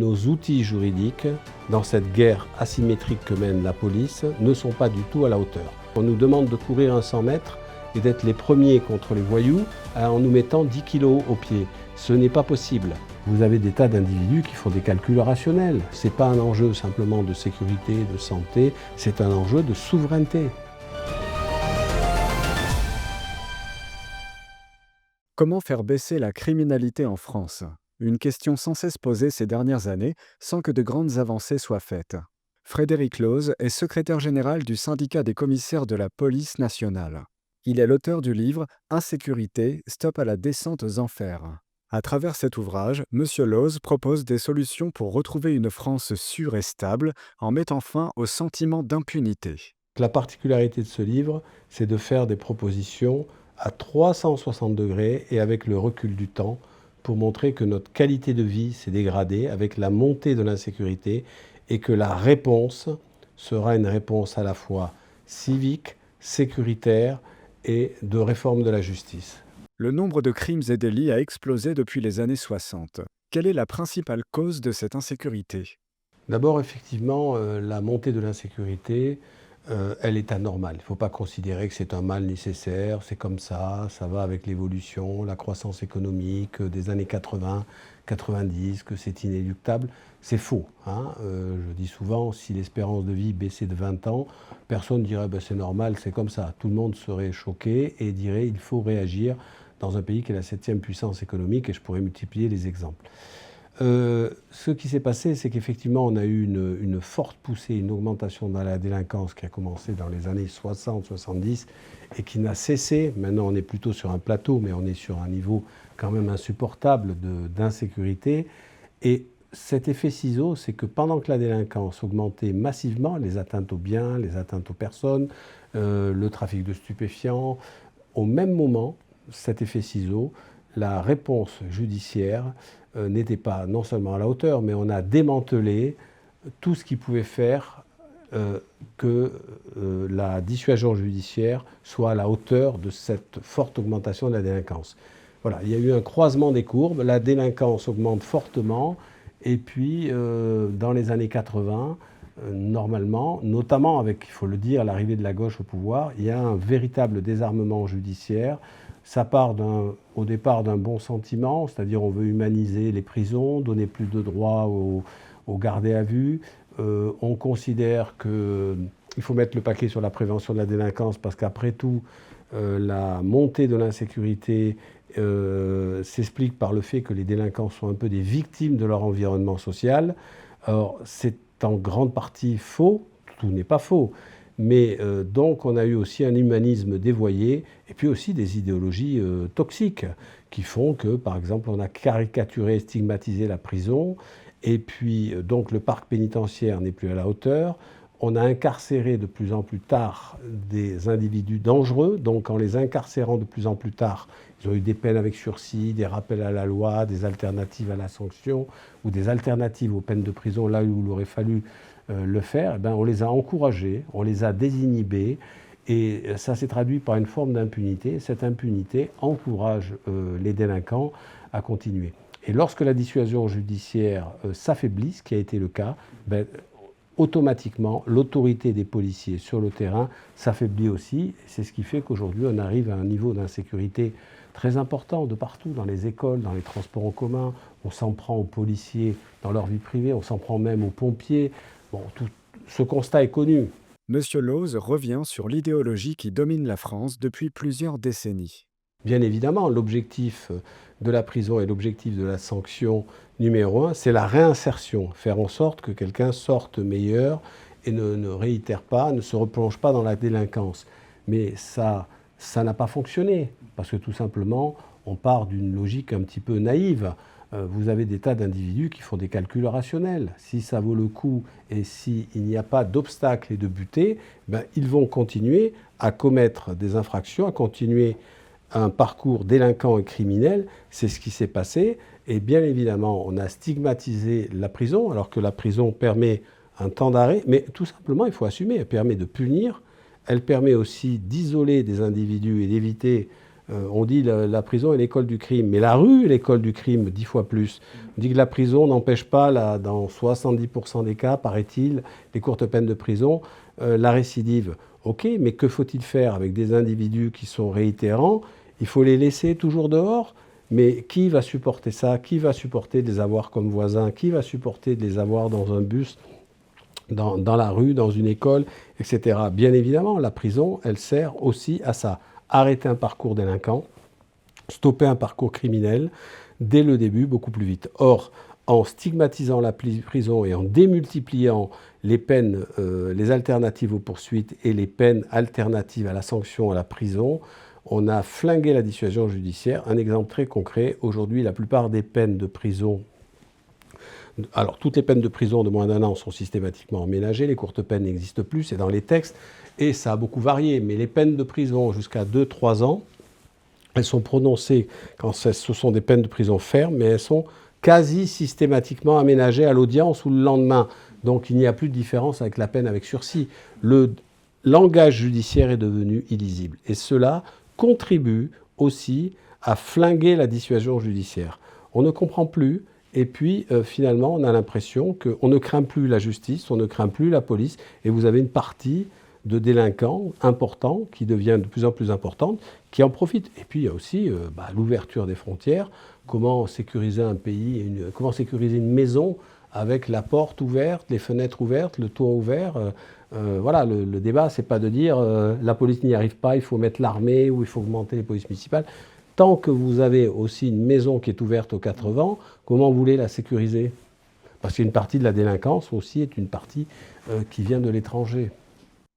nos outils juridiques, dans cette guerre asymétrique que mène la police, ne sont pas du tout à la hauteur. On nous demande de courir un 100 mètres et d'être les premiers contre les voyous en nous mettant 10 kilos au pied. Ce n'est pas possible. Vous avez des tas d'individus qui font des calculs rationnels. Ce n'est pas un enjeu simplement de sécurité, de santé, c'est un enjeu de souveraineté. Comment faire baisser la criminalité en France? Une question sans cesse posée ces dernières années, sans que de grandes avancées soient faites. Frédéric Loz est secrétaire général du syndicat des commissaires de la police nationale. Il est l'auteur du livre « Insécurité, stop à la descente aux enfers ». À travers cet ouvrage, M. Loz propose des solutions pour retrouver une France sûre et stable en mettant fin au sentiment d'impunité. La particularité de ce livre, c'est de faire des propositions à 360 degrés et avec le recul du temps pour montrer que notre qualité de vie s'est dégradée avec la montée de l'insécurité et que la réponse sera une réponse à la fois civique, sécuritaire et de réforme de la justice. Le nombre de crimes et délits a explosé depuis les années 60. Quelle est la principale cause de cette insécurité? D'abord, effectivement, la montée de l'insécurité, elle est anormale. Il ne faut pas considérer que c'est un mal nécessaire, c'est comme ça va avec l'évolution, la croissance économique des années 80, 90, que c'est inéluctable. C'est faux. Je dis souvent, si l'espérance de vie baissait de 20 ans, personne ne dirait c'est normal, c'est comme ça. Tout le monde serait choqué et dirait il faut réagir dans un pays qui est la 7e puissance économique, et je pourrais multiplier les exemples. Ce qui s'est passé, c'est qu'effectivement, on a eu une forte poussée, une augmentation dans la délinquance qui a commencé dans les années 60-70 et qui n'a cessé. Maintenant, on est plutôt sur un plateau, mais on est sur un niveau quand même insupportable d'insécurité. Et cet effet ciseau, c'est que pendant que la délinquance augmentait massivement, les atteintes aux biens, les atteintes aux personnes, le trafic de stupéfiants, au même moment, cet effet ciseau, la réponse judiciaire n'était pas non seulement à la hauteur, mais on a démantelé tout ce qui pouvait faire que la dissuasion judiciaire soit à la hauteur de cette forte augmentation de la délinquance. Voilà, il y a eu un croisement des courbes, la délinquance augmente fortement, et puis dans les années 80, normalement, notamment avec, il faut le dire, l'arrivée de la gauche au pouvoir, il y a un véritable désarmement judiciaire. Ça part au départ d'un bon sentiment, c'est-à-dire on veut humaniser les prisons, donner plus de droits aux gardés à vue. On considère qu'il faut mettre le paquet sur la prévention de la délinquance parce qu'après tout, la montée de l'insécurité s'explique par le fait que les délinquants sont un peu des victimes de leur environnement social. Alors c'est en grande partie faux, tout n'est pas faux. Mais donc on a eu aussi un humanisme dévoyé et puis aussi des idéologies toxiques qui font que, par exemple, on a caricaturé, stigmatisé la prison et puis donc le parc pénitentiaire n'est plus à la hauteur. On a incarcéré de plus en plus tard des individus dangereux, donc en les incarcérant de plus en plus tard, ils ont eu des peines avec sursis, des rappels à la loi, des alternatives à la sanction ou des alternatives aux peines de prison là où il aurait fallu le faire, on les a encouragés, on les a désinhibés et ça s'est traduit par une forme d'impunité. Cette impunité encourage les délinquants à continuer. Et lorsque la dissuasion judiciaire s'affaiblit, ce qui a été le cas, automatiquement l'autorité des policiers sur le terrain s'affaiblit aussi. C'est ce qui fait qu'aujourd'hui on arrive à un niveau d'insécurité très important de partout, dans les écoles, dans les transports en commun. On s'en prend aux policiers dans leur vie privée, on s'en prend même aux pompiers. Bon, tout ce constat est connu. Monsieur Loz revient sur l'idéologie qui domine la France depuis plusieurs décennies. Bien évidemment, l'objectif de la prison et l'objectif de la sanction numéro 1, c'est la réinsertion. Faire en sorte que quelqu'un sorte meilleur et ne réitère pas, ne se replonge pas dans la délinquance. Mais ça n'a pas fonctionné, parce que tout simplement, on part d'une logique un petit peu naïve. Vous avez des tas d'individus qui font des calculs rationnels. Si ça vaut le coup et s'il n'y a pas d'obstacle et de butée, ils vont continuer à commettre des infractions, à continuer un parcours délinquant et criminel. C'est ce qui s'est passé. Et bien évidemment, on a stigmatisé la prison, alors que la prison permet un temps d'arrêt. Mais tout simplement, il faut assumer, elle permet de punir. Elle permet aussi d'isoler des individus et d'éviter On dit la prison est l'école du crime, mais la rue est l'école du crime 10 fois plus. On dit que la prison n'empêche pas, dans 70% des cas, paraît-il, les courtes peines de prison, la récidive. Ok, mais que faut-il faire avec des individus qui sont réitérants? Il faut les laisser toujours dehors? Mais qui va supporter ça? Qui va supporter de les avoir comme voisins? Qui va supporter de les avoir dans un bus, dans la rue, dans une école, etc. Bien évidemment, la prison, elle sert aussi à ça. Arrêter un parcours délinquant, stopper un parcours criminel, dès le début, beaucoup plus vite. Or, en stigmatisant la prison et en démultipliant les peines, les alternatives aux poursuites et les peines alternatives à la sanction à la prison, on a flingué la dissuasion judiciaire. Un exemple très concret, aujourd'hui, la plupart des peines de prison, alors toutes les peines de prison de moins d'1 an sont systématiquement aménagées, les courtes peines n'existent plus, c'est dans les textes, et ça a beaucoup varié, mais les peines de prison jusqu'à 2-3 ans, elles sont prononcées quand ce sont des peines de prison fermes, mais elles sont quasi systématiquement aménagées à l'audience ou le lendemain. Donc il n'y a plus de différence avec la peine avec sursis. Le langage judiciaire est devenu illisible. Et cela contribue aussi à flinguer la dissuasion judiciaire. On ne comprend plus, et puis finalement on a l'impression qu'on ne craint plus la justice, on ne craint plus la police, et vous avez une partie de délinquants importants, qui devient de plus en plus importante, qui en profitent. Et puis il y a aussi l'ouverture des frontières, comment sécuriser un pays, comment sécuriser une maison avec la porte ouverte, les fenêtres ouvertes, le toit ouvert. Voilà, le débat, c'est pas de dire la police n'y arrive pas, il faut mettre l'armée ou il faut augmenter les polices municipales. Tant que vous avez aussi une maison qui est ouverte aux 4 vents, comment vous voulez la sécuriser? Parce qu'une partie de la délinquance aussi est une partie qui vient de l'étranger.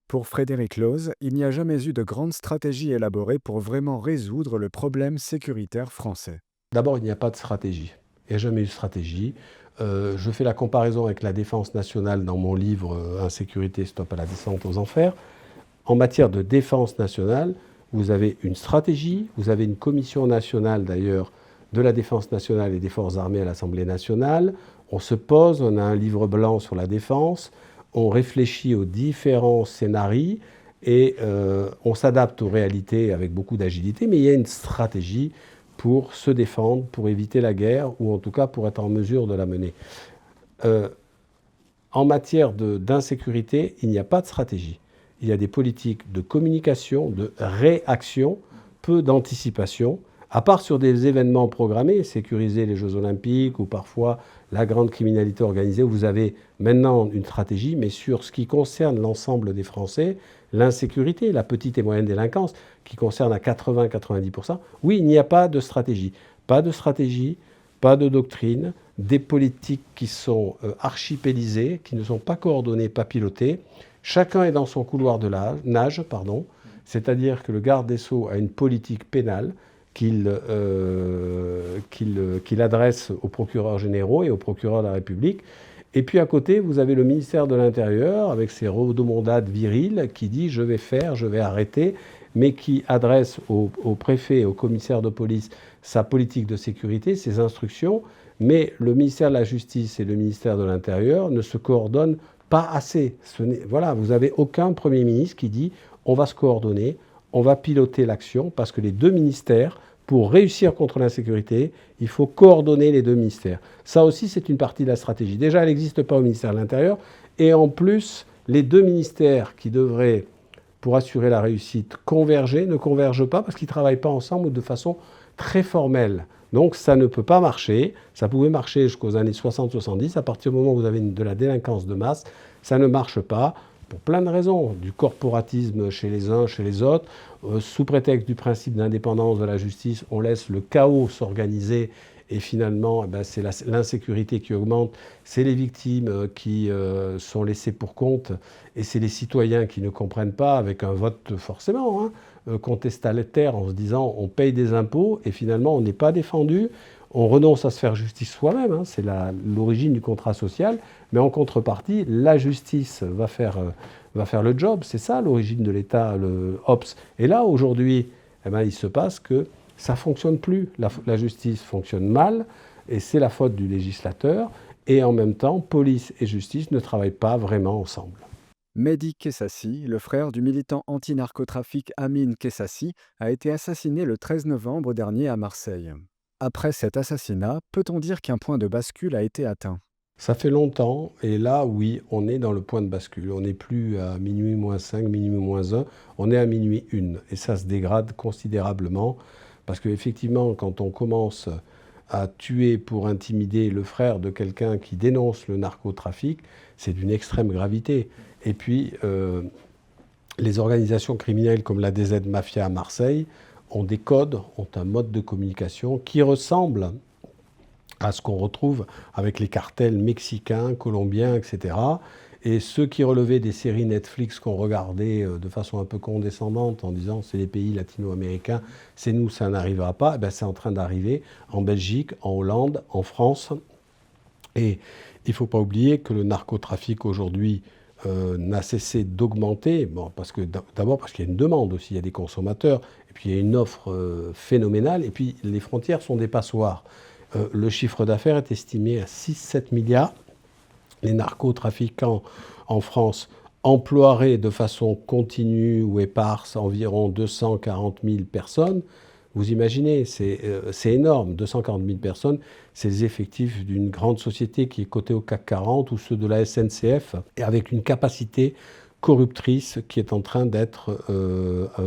Pour Frédéric Looz, il n'y a jamais eu de grande stratégie élaborée pour vraiment résoudre le problème sécuritaire français. D'abord, il n'y a pas de stratégie. Il n'y a jamais eu de stratégie. Je fais la comparaison avec la défense nationale dans mon livre Insécurité, stop à la descente aux enfers. En matière de défense nationale, vous avez une stratégie, vous avez une commission nationale d'ailleurs de la défense nationale et des forces armées à l'Assemblée nationale. On se pose, on a un livre blanc sur la défense, on réfléchit aux différents scénarios et on s'adapte aux réalités avec beaucoup d'agilité, mais il y a une stratégie pour se défendre, pour éviter la guerre, ou en tout cas pour être en mesure de la mener. En matière d'insécurité, il n'y a pas de stratégie. Il y a des politiques de communication, de réaction, peu d'anticipation, à part sur des événements programmés, sécuriser les Jeux Olympiques ou parfois la grande criminalité organisée, où vous avez maintenant une stratégie, mais sur ce qui concerne l'ensemble des Français, l'insécurité, la petite et moyenne délinquance, qui concerne à 80-90%, oui, il n'y a pas de stratégie. Pas de stratégie, pas de doctrine, des politiques qui sont archipélisées, qui ne sont pas coordonnées, pas pilotées. Chacun est dans son couloir de nage, c'est-à-dire que le garde des Sceaux a une politique pénale qu'il adresse aux procureurs généraux et aux procureurs de la République. Et puis à côté, vous avez le ministère de l'Intérieur, avec ses rodomondades viriles, qui dit « je vais faire, je vais arrêter », mais qui adresse au préfet et au commissaire de police sa politique de sécurité, ses instructions. Mais le ministère de la Justice et le ministère de l'Intérieur ne se coordonnent pas assez. Voilà, vous n'avez aucun Premier ministre qui dit « on va se coordonner, on va piloter l'action », parce que les deux ministères, pour réussir contre l'insécurité, il faut coordonner les deux ministères. Ça aussi, c'est une partie de la stratégie. Déjà, elle n'existe pas au ministère de l'Intérieur. Et en plus, les deux ministères qui devraient, pour assurer la réussite, converger, ne convergent pas parce qu'ils ne travaillent pas ensemble ou de façon très formelle. Donc ça ne peut pas marcher. Ça pouvait marcher jusqu'aux années 60-70. À partir du moment où vous avez de la délinquance de masse, ça ne marche pas. Pour plein de raisons, du corporatisme chez les uns, chez les autres, sous prétexte du principe d'indépendance de la justice, on laisse le chaos s'organiser et finalement c'est l'insécurité qui augmente, c'est les victimes qui sont laissées pour compte et c'est les citoyens qui ne comprennent pas avec un vote forcément contestataire en se disant on paye des impôts et finalement on n'est pas défendu. On renonce à se faire justice soi-même, c'est l'origine du contrat social, mais en contrepartie, la justice va faire le job. C'est ça l'origine de l'État, le OPS. Et là, aujourd'hui, il se passe que ça ne fonctionne plus. La justice fonctionne mal, et c'est la faute du législateur. Et en même temps, police et justice ne travaillent pas vraiment ensemble. Mehdi Kessassi, le frère du militant anti-narcotrafic Amin Kessassi, a été assassiné le 13 novembre dernier à Marseille. Après cet assassinat, peut-on dire qu'un point de bascule a été atteint? Ça fait longtemps, et là, oui, on est dans le point de bascule. On n'est plus à minuit moins 5, minuit moins 1, on est à minuit 1. Et ça se dégrade considérablement, parce qu'effectivement, quand on commence à tuer pour intimider le frère de quelqu'un qui dénonce le narcotrafic, c'est d'une extrême gravité. Et puis, les organisations criminelles comme la DZ Mafia à Marseille ont des codes, ont un mode de communication qui ressemble à ce qu'on retrouve avec les cartels mexicains, colombiens, etc. Et ceux qui relevaient des séries Netflix qu'on regardait de façon un peu condescendante en disant c'est les pays latino-américains, c'est nous, ça n'arrivera pas, eh bien, c'est en train d'arriver en Belgique, en Hollande, en France. Et il ne faut pas oublier que le narcotrafic aujourd'hui n'a cessé d'augmenter, bon, d'abord parce qu'il y a une demande aussi, il y a des consommateurs, et puis il y a une offre phénoménale, et puis les frontières sont des passoires. Le chiffre d'affaires est estimé à 6-7 milliards. Les narcotrafiquants en France emploieraient de façon continue ou éparse environ 240 000 personnes. Vous imaginez, c'est énorme, 240 000 personnes, c'est les effectifs d'une grande société qui est cotée au CAC 40 ou ceux de la SNCF, et avec une capacité corruptrice qui est en train d'être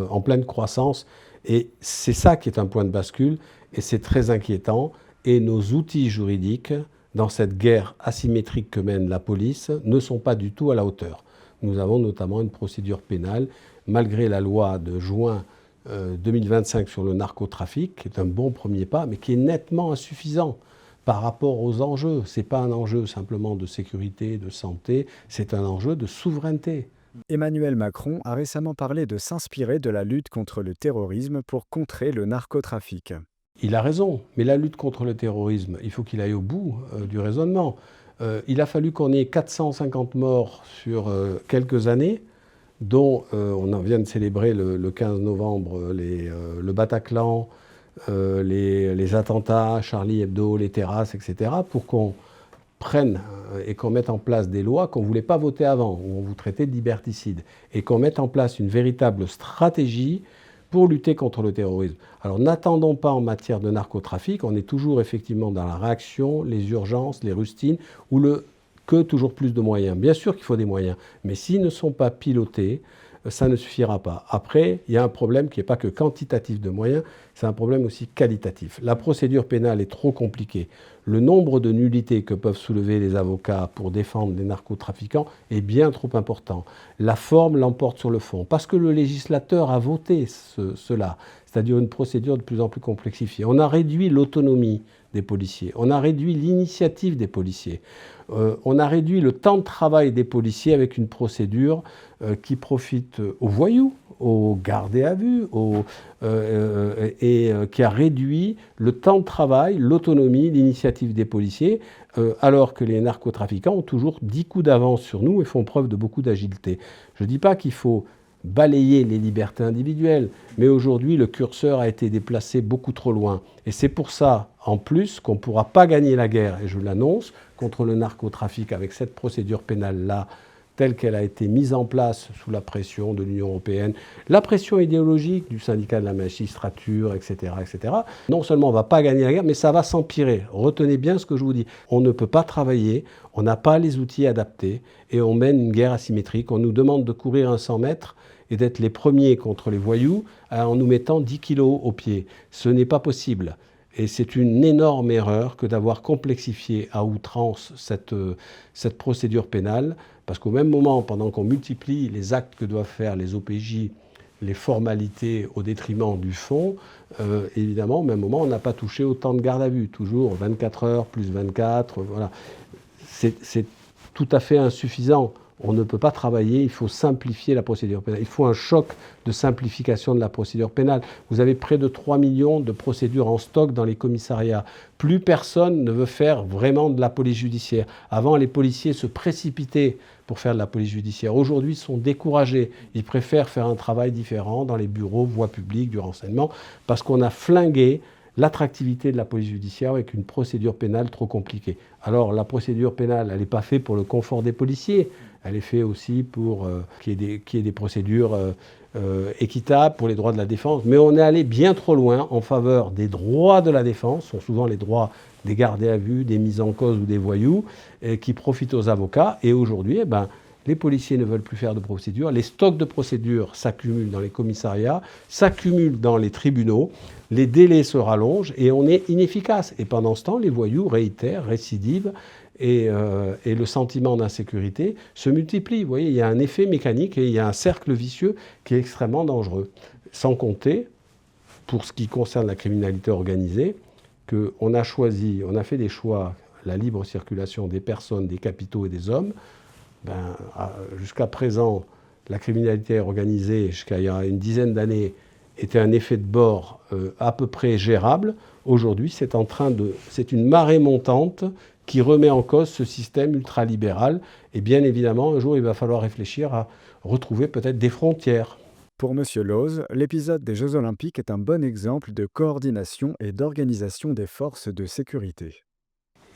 en pleine croissance. Et c'est ça qui est un point de bascule, et c'est très inquiétant. Et nos outils juridiques, dans cette guerre asymétrique que mène la police, ne sont pas du tout à la hauteur. Nous avons notamment une procédure pénale, malgré la loi de juin 2025 sur le narcotrafic, qui est un bon premier pas, mais qui est nettement insuffisant par rapport aux enjeux. Ce n'est pas un enjeu simplement de sécurité, de santé, c'est un enjeu de souveraineté. Emmanuel Macron a récemment parlé de s'inspirer de la lutte contre le terrorisme pour contrer le narcotrafic. Il a raison, mais la lutte contre le terrorisme, il faut qu'il aille au bout du raisonnement. Il a fallu qu'on ait 450 morts sur quelques années, dont on en vient de célébrer le 15 novembre le Bataclan, les attentats, Charlie Hebdo, les terrasses, etc., pour qu'on prenne et qu'on mette en place des lois qu'on ne voulait pas voter avant, où on vous traitait de liberticide, et qu'on mette en place une véritable stratégie pour lutter contre le terrorisme. Alors n'attendons pas en matière de narcotrafic, on est toujours effectivement dans la réaction, les urgences, les rustines, ou que toujours plus de moyens. Bien sûr qu'il faut des moyens, mais s'ils ne sont pas pilotés, ça ne suffira pas. Après, il y a un problème qui n'est pas que quantitatif de moyens, c'est un problème aussi qualitatif. La procédure pénale est trop compliquée. Le nombre de nullités que peuvent soulever les avocats pour défendre les narcotrafiquants est bien trop important. La forme l'emporte sur le fond, parce que le législateur a voté cela, c'est-à-dire une procédure de plus en plus complexifiée. On a réduit l'autonomie des policiers, on a réduit l'initiative des policiers, on a réduit le temps de travail des policiers avec une procédure qui profite aux voyous, aux gardés à vue, qui a réduit le temps de travail, l'autonomie, l'initiative des policiers, alors que les narcotrafiquants ont toujours 10 coups d'avance sur nous et font preuve de beaucoup d'agilité. Je ne dis pas qu'il faut balayer les libertés individuelles, mais aujourd'hui le curseur a été déplacé beaucoup trop loin. Et c'est pour ça, en plus, qu'on ne pourra pas gagner la guerre, et je l'annonce, contre le narcotrafic avec cette procédure pénale-là, telle qu'elle a été mise en place sous la pression de l'Union européenne, la pression idéologique du syndicat de la magistrature, etc., etc. Non seulement on ne va pas gagner la guerre, mais ça va s'empirer. Retenez bien ce que je vous dis. On ne peut pas travailler, on n'a pas les outils adaptés, et on mène une guerre asymétrique. On nous demande de courir un 100 mètres et d'être les premiers contre les voyous en nous mettant 10 kilos aux pieds. Ce n'est pas possible. Et c'est une énorme erreur que d'avoir complexifié à outrance cette procédure pénale, parce qu'au même moment, pendant qu'on multiplie les actes que doivent faire les OPJ, les formalités au détriment du fond, évidemment, au même moment, on n'a pas touché au temps de garde à vue. Toujours 24 heures plus 24, voilà. C'est tout à fait insuffisant. On ne peut pas travailler, il faut simplifier la procédure pénale. Il faut un choc de simplification de la procédure pénale. Vous avez près de 3 millions de procédures en stock dans les commissariats. Plus personne ne veut faire vraiment de la police judiciaire. Avant, les policiers se précipitaient pour faire de la police judiciaire. Aujourd'hui, ils sont découragés. Ils préfèrent faire un travail différent dans les bureaux, voies publiques, du renseignement, parce qu'on a flingué l'attractivité de la police judiciaire avec une procédure pénale trop compliquée. Alors la procédure pénale, elle n'est pas faite pour le confort des policiers, elle est faite aussi pour qu'il y ait des procédures équitables pour les droits de la défense. Mais on est allé bien trop loin en faveur des droits de la défense, ce sont souvent les droits des gardés à vue, des mises en cause ou des voyous, qui profitent aux avocats. Et aujourd'hui, les policiers ne veulent plus faire de procédures. Les stocks de procédures s'accumulent dans les commissariats, s'accumulent dans les tribunaux. Les délais se rallongent et on est inefficace. Et pendant ce temps, les voyous réitèrent, récidivent et le sentiment d'insécurité se multiplie. Vous voyez, il y a un effet mécanique et il y a un cercle vicieux qui est extrêmement dangereux. Sans compter, pour ce qui concerne la criminalité organisée, qu'on a choisi, on a fait des choix, la libre circulation des personnes, des capitaux et des hommes. Jusqu'à présent, la criminalité organisée, jusqu'à il y a une dizaine d'années, était un effet de bord à peu près gérable. Aujourd'hui, c'est une marée montante qui remet en cause ce système ultralibéral. Et bien évidemment, un jour, il va falloir réfléchir à retrouver peut-être des frontières. Pour M. Loz, l'épisode des Jeux Olympiques est un bon exemple de coordination et d'organisation des forces de sécurité.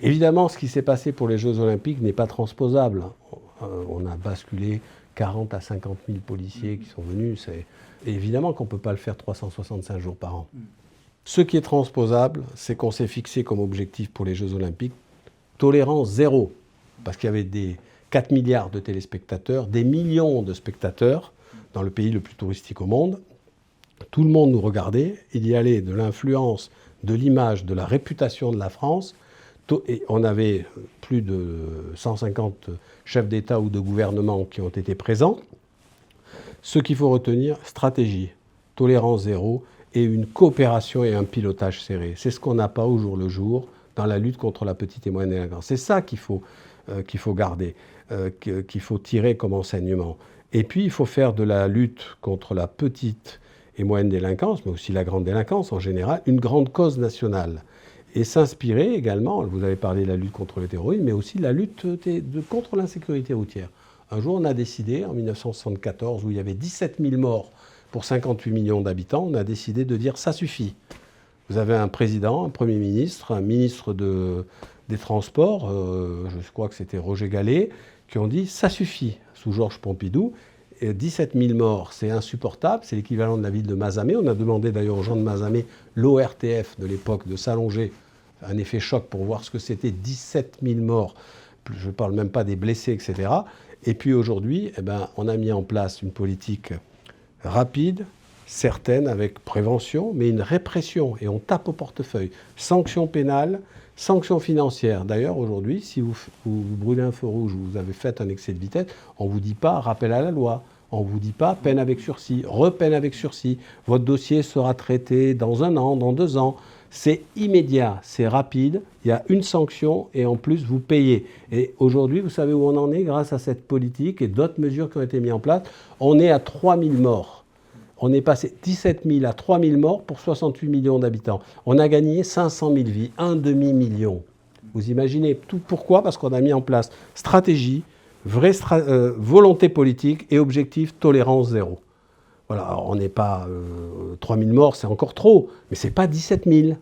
Évidemment, ce qui s'est passé pour les Jeux Olympiques n'est pas transposable. On a basculé 40 à 50 000 policiers qui sont venus. Et évidemment qu'on ne peut pas le faire 365 jours par an. Ce qui est transposable, c'est qu'on s'est fixé comme objectif pour les Jeux Olympiques tolérance zéro. Parce qu'il y avait des 4 milliards de téléspectateurs, des millions de spectateurs dans le pays le plus touristique au monde. Tout le monde nous regardait. Il y allait de l'influence, de l'image, de la réputation de la France. Et on avait plus de 150 chefs d'État ou de gouvernement qui ont été présents. Ce qu'il faut retenir, stratégie, tolérance zéro et une coopération et un pilotage serré. C'est ce qu'on n'a pas au jour le jour dans la lutte contre la petite et moyenne délinquance. C'est ça qu'il faut garder, qu'il faut tirer comme enseignement. Et puis il faut faire de la lutte contre la petite et moyenne délinquance, mais aussi la grande délinquance en général, une grande cause nationale. Et s'inspirer également, vous avez parlé de la lutte contre le terrorisme, mais aussi de la lutte contre l'insécurité routière. Un jour, on a décidé, en 1974, où il y avait 17 000 morts pour 58 millions d'habitants, on a décidé de dire « ça suffit ». Vous avez un président, un Premier ministre, un ministre des Transports, je crois que c'était Roger Gallet, qui ont dit « ça suffit » sous Georges Pompidou. Et 17 000 morts, c'est insupportable, c'est l'équivalent de la ville de Mazamet. On a demandé d'ailleurs aux gens de Mazamet, l'ORTF de l'époque, de s'allonger, un effet choc pour voir ce que c'était 17 000 morts. Je ne parle même pas des blessés, etc. Et puis aujourd'hui, on a mis en place une politique rapide, certaine, avec prévention, mais une répression. Et on tape au portefeuille. Sanctions pénales, sanctions financières. D'ailleurs, aujourd'hui, si vous brûlez un feu rouge ou vous avez fait un excès de vitesse, on ne vous dit pas rappel à la loi. On ne vous dit pas peine avec sursis, repeine avec sursis. Votre dossier sera traité dans 1 an, dans 2 ans. C'est immédiat, c'est rapide, il y a une sanction et en plus vous payez. Et aujourd'hui, vous savez où on en est grâce à cette politique et d'autres mesures qui ont été mises en place. On est à 3 000 morts. On est passé 17 000 à 3 000 morts pour 68 millions d'habitants. On a gagné 500 000 vies, un demi-million. Vous imaginez tout pourquoi? Parce qu'on a mis en place stratégie, vraie volonté politique et objectif tolérance zéro. Voilà, alors on n'est pas 3 000 morts, c'est encore trop, mais ce n'est pas 17 000. Vous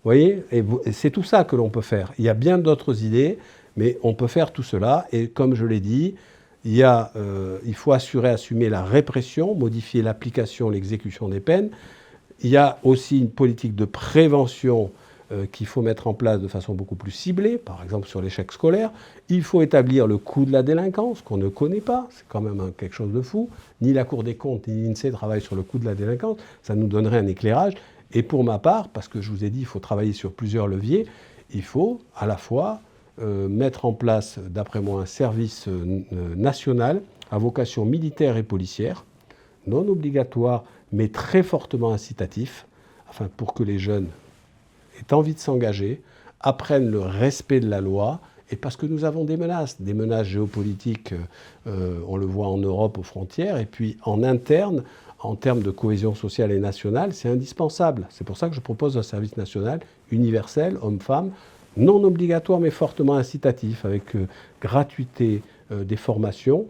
voyez? Et c'est tout ça que l'on peut faire. Il y a bien d'autres idées, mais on peut faire tout cela. Et comme je l'ai dit, il faut assumer la répression, modifier l'application, l'exécution des peines. Il y a aussi une politique de prévention qu'il faut mettre en place de façon beaucoup plus ciblée, par exemple sur l'échec scolaire. Il faut établir le coût de la délinquance, qu'on ne connaît pas, c'est quand même quelque chose de fou. Ni la Cour des comptes, ni l'INSEE travaillent sur le coût de la délinquance, ça nous donnerait un éclairage. Et pour ma part, parce que je vous ai dit, il faut travailler sur plusieurs leviers, il faut à la fois mettre en place, d'après moi, un service national à vocation militaire et policière, non obligatoire, mais très fortement incitatif, pour que les jeunes aient envie de s'engager, apprennent le respect de la loi, et parce que nous avons des menaces géopolitiques, on le voit en Europe aux frontières, et puis en interne, en termes de cohésion sociale et nationale, c'est indispensable. C'est pour ça que je propose un service national universel, hommes-femmes, non obligatoire mais fortement incitatif, avec gratuité des formations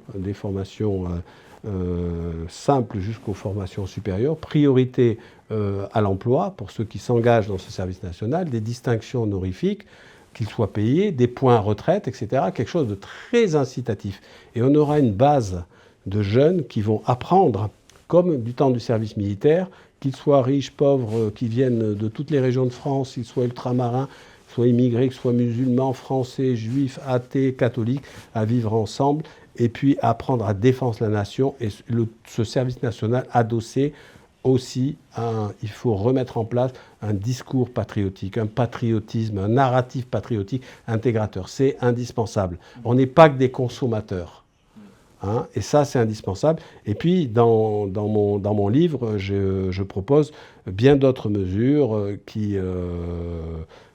simple jusqu'aux formations supérieures, priorité à l'emploi pour ceux qui s'engagent dans ce service national, des distinctions honorifiques, qu'ils soient payés, des points retraite, etc. Quelque chose de très incitatif. Et on aura une base de jeunes qui vont apprendre, comme du temps du service militaire, qu'ils soient riches, pauvres, qui viennent de toutes les régions de France, qu'ils soient ultramarins, soit immigrés, que ce soit musulmans, français, juifs, athées, catholiques, à vivre ensemble et puis apprendre à défendre la nation. Et ce service national adossé aussi, il faut remettre en place un discours patriotique, un patriotisme, un narratif patriotique intégrateur. C'est indispensable. On n'est pas que des consommateurs. Hein, et ça, c'est indispensable. Et puis, dans mon livre, je propose bien d'autres mesures qui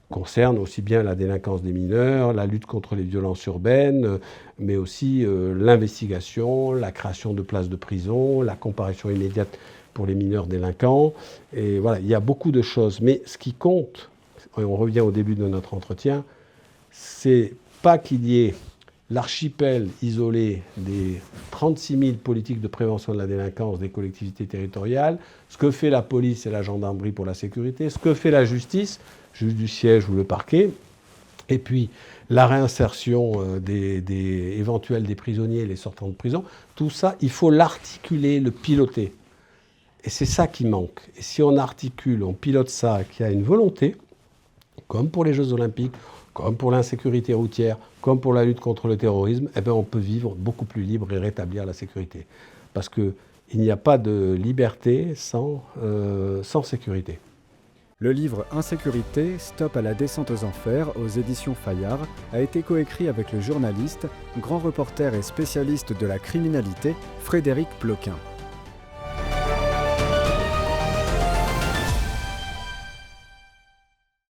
concernent aussi bien la délinquance des mineurs, la lutte contre les violences urbaines, mais aussi l'investigation, la création de places de prison, la comparution immédiate pour les mineurs délinquants. Et voilà, il y a beaucoup de choses. Mais ce qui compte, et on revient au début de notre entretien, c'est pas qu'il y ait l'archipel isolé des 36 000 politiques de prévention de la délinquance des collectivités territoriales, ce que fait la police et la gendarmerie pour la sécurité, ce que fait la justice, juge du siège ou le parquet, et puis la réinsertion éventuelle des prisonniers, les sortants de prison. Tout ça, il faut l'articuler, le piloter. Et c'est ça qui manque. Et si on articule, on pilote ça, qu'il y a une volonté, comme pour les Jeux Olympiques, comme pour l'insécurité routière, comme pour la lutte contre le terrorisme, eh bien on peut vivre beaucoup plus libre et rétablir la sécurité. Parce qu'il n'y a pas de liberté sans sécurité. Le livre Insécurité, Stop à la descente aux enfers aux éditions Fayard a été coécrit avec le journaliste, grand reporter et spécialiste de la criminalité Frédéric Ploquin.